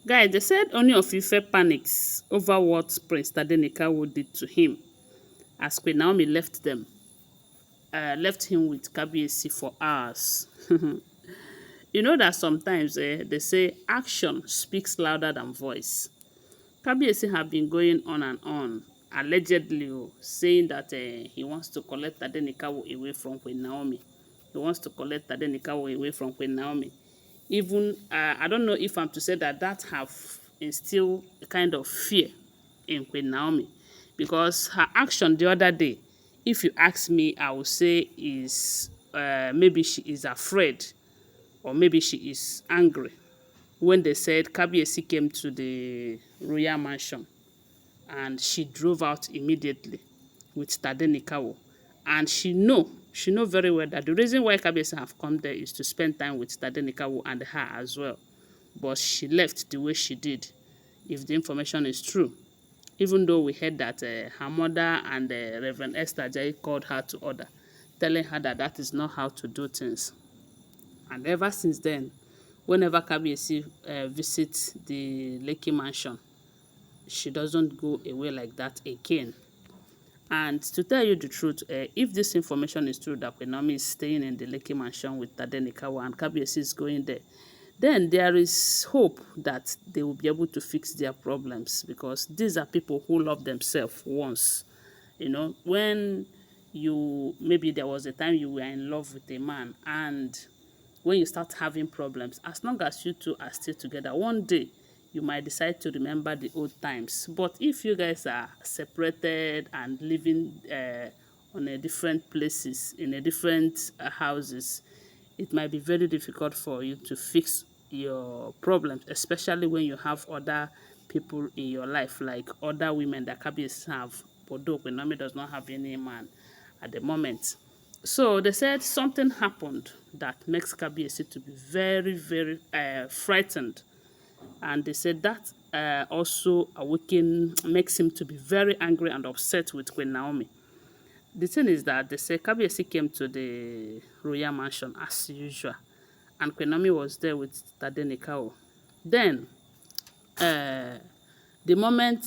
Guys, they said Ooni of Ife panics over what Prince Tadenikawo did to him as Queen Naomi left him with Kabiyesi for hours. You know that sometimes they say action speaks louder than voice. Kabiyesi have been going on and on, allegedly saying that he wants to collect Tadenikawo away from Queen Naomi. He wants to collect Tadenikawo away from Queen Naomi. Even, I don't know if I'm to say that have instilled a kind of fear in Queen Naomi, because her action the other day, if you ask me, I would say is maybe she is afraid or maybe she is angry when they said Kabiyesi came to the royal mansion and she drove out immediately with Tadenikawo. And she know very well that the reason why Kabiyesi have come there is to spend time with Tadenikawo and her as well. But she left the way she did, if the information is true. Even though we heard that her mother and Reverend Esther Ajayi called her to order, telling her that that is not how to do things. And ever since then, whenever Kabiyesi visits the Lekki mansion, she doesn't go away like that again. And to tell you the truth, if this information is true that Queen Naomi is staying in the Lekki mansion with Tadenikawa and Kabiyesi is going there, then there is hope that they will be able to fix their problems, because these are people who love themselves once. You know, when maybe there was a time you were in love with a man, and when you start having problems, as long as you two are still together, one day you might decide to remember the old times. But if you guys are separated and living on a different places, in a different houses, it might be very difficult for you to fix your problems, especially when you have other people in your life, like other women that Kabiyesi have. But though Queen Naomi does not have any man at the moment. So they said something happened that makes Kabiyesi to be very, very frightened. And they said that also makes him to be very angry and upset with Queen Naomi. The thing is that they say Kabiyesi came to the royal mansion as usual, and Queen Naomi was there with Tadenikawo. Then, the moment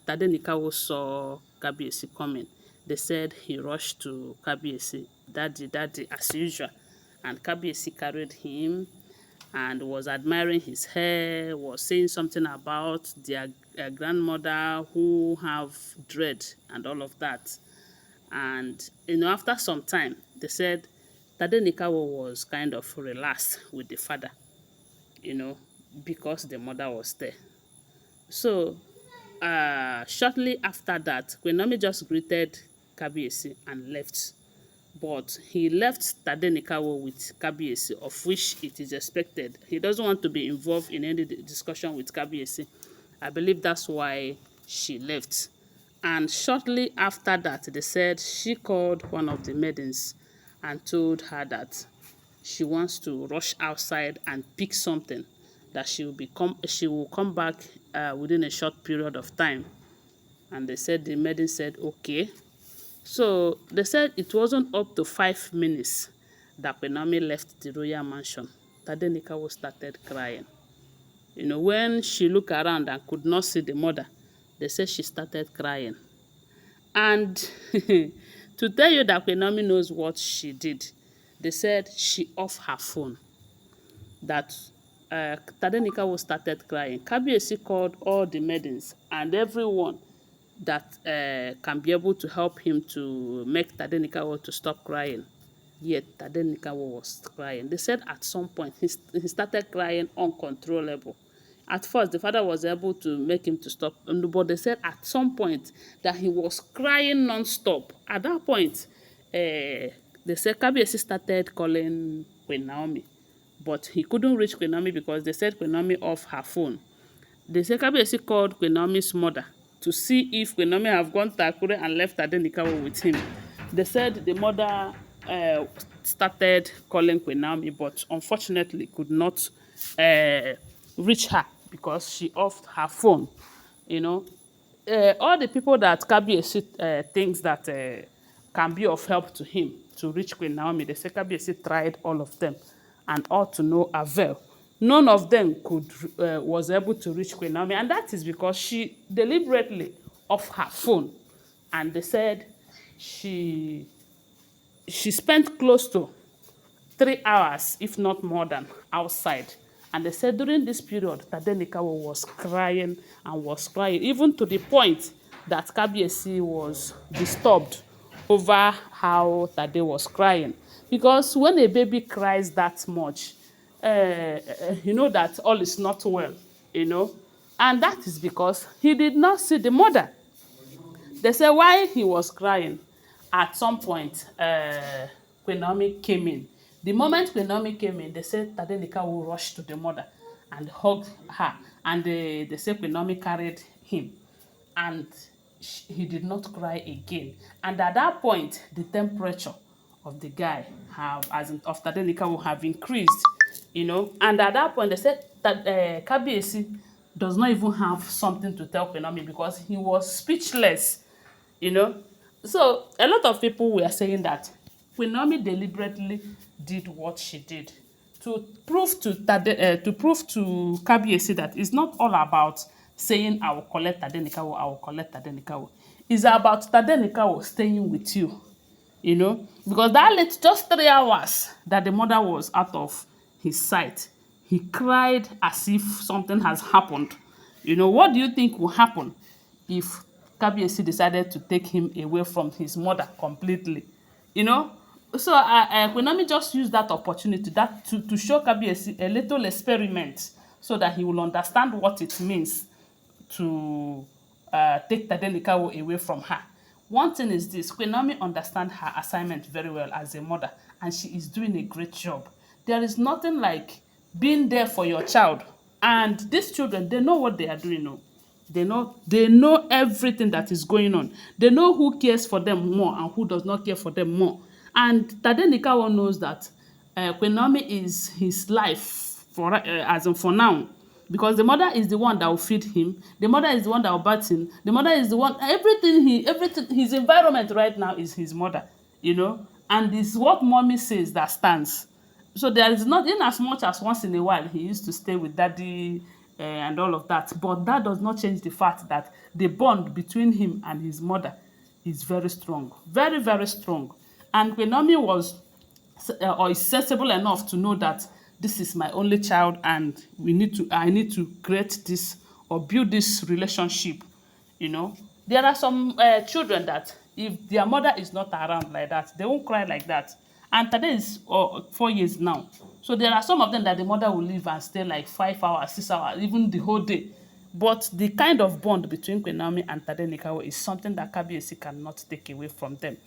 Tadenikawo saw Kabiyesi coming, they said he rushed to Kabiyesi, daddy, daddy, as usual. And Kabiyesi carried him and was admiring his hair, was saying something about their grandmother who have dread and all of that. And, you know, after some time, they said Tadenikawo was kind of relaxed with the father, you know, because the mother was there. So, shortly after that, Queen Naomi just greeted Kabiyesi and left. But he left Tadenikawo with Kabiyesi, of which it is expected. He doesn't want to be involved in any discussion with Kabiyesi. I believe that's why she left. And shortly after that, they said she called one of the maidens and told her that she wants to rush outside and pick something, that she will come back within a short period of time. And they said the maiden said okay. So they said it wasn't up to 5 minutes that Queen Naomi left the royal mansion. Tadenikawo started crying. You know, when she looked around and could not see the mother, they said she started crying. And to tell you that Queen Naomi knows what she did, they said she off her phone. That Tadenikawo started crying. Kabiyesi called all the maidens and everyone that can be able to help him to make Tadenikawo to stop crying. Yet Tadenikawo was crying. They said at some point he started crying uncontrollable. At first, the father was able to make him to stop, but they said at some point that he was crying non-stop. At that point, they said Kabiyesi started calling Queen Naomi, but he couldn't reach Queen Naomi because they said Queen Naomi off her phone. They said Kabiyesi called Queen Naomi's mother to see if Queen Naomi have gone to Akure and left Tadenikawo with him. They said the mother started calling Queen Naomi, but unfortunately could not reach her because she offed her phone. You know, all the people that Kabiyesi thinks that can be of help to him to reach Queen Naomi, they say Kabiyesi tried all of them and all to no avail. none of them was able to reach Queen Naomi, and that is because she deliberately off her phone, and they said she she spent close to 3 hours, if not more than, outside. And they said during this period, Tadenikawo was crying and was crying, even to the point that Kabiyesi was disturbed over how Tade was crying. Because when a baby cries that much, you know that all is not well, you know. And that is because he did not see the mother. They say while he was crying, at some point, Queen Naomi came in. The moment Queen Naomi came in, they said Tadenikawo rushed to the mother and hugged her. And they said Queen Naomi carried him. And he did not cry again. And at that point, the temperature of the guy as in, of Tadenikawo have increased, you know. And at that point, they said that Kabiyesi does not even have something to tell Queen Naomi because he was speechless, you know. So a lot of people were saying that Queen Naomi deliberately did what she did to prove to Kabiyesi that it's not all about saying I will collect Tadenikawo, I will collect Tadenikawo. It's about Tadenikawo staying with you, you know, because that late just 3 hours that the mother was out of his sight, he cried as if something has happened. You know, what do you think will happen if Kabiyesi decided to take him away from his mother completely? You know, so Queen Naomi just used that opportunity to show Kabiyesi a little experiment so that he will understand what it means to take Tadenikawo away from her. One thing is this: Queen Naomi understands her assignment very well as a mother, and she is doing a great job. There is nothing like being there for your child, and these children, they know what they are doing. No, they know everything that is going on. They know who cares for them more and who does not care for them more. And Tadenikawo knows that Queen Naomi is his life as in for now, because the mother is the one that will feed him, the mother is the one that will bath him, the mother is the one, everything, his environment right now is his mother, you know. And it's what mommy says that stands. So there is not, in as much as once in a while he used to stay with daddy and all of that, but that does not change the fact that the bond between him and his mother is very strong, very, very strong. And Queen Naomi was or is sensible enough to know that this is my only child and I need to create this or build this relationship, you know. There are some children that if their mother is not around like that, they won't cry like that. And today is 4 years now, so there are some of them that the mother will leave and stay like 5 hours, 6 hours, even the whole day. But the kind of bond between Queen Naomi and Tadenikawo is something that Kabiyesi cannot take away from them.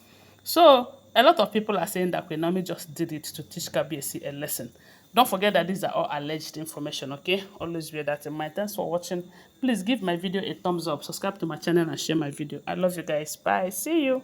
So a lot of people are saying that Queen Naomi just did it to teach Kabiyesi a lesson. Don't forget that these are all alleged information, okay? Always bear that in mind. Thanks for watching. Please give my video a thumbs up, subscribe to my channel and share my video. I love you guys. Bye. See you.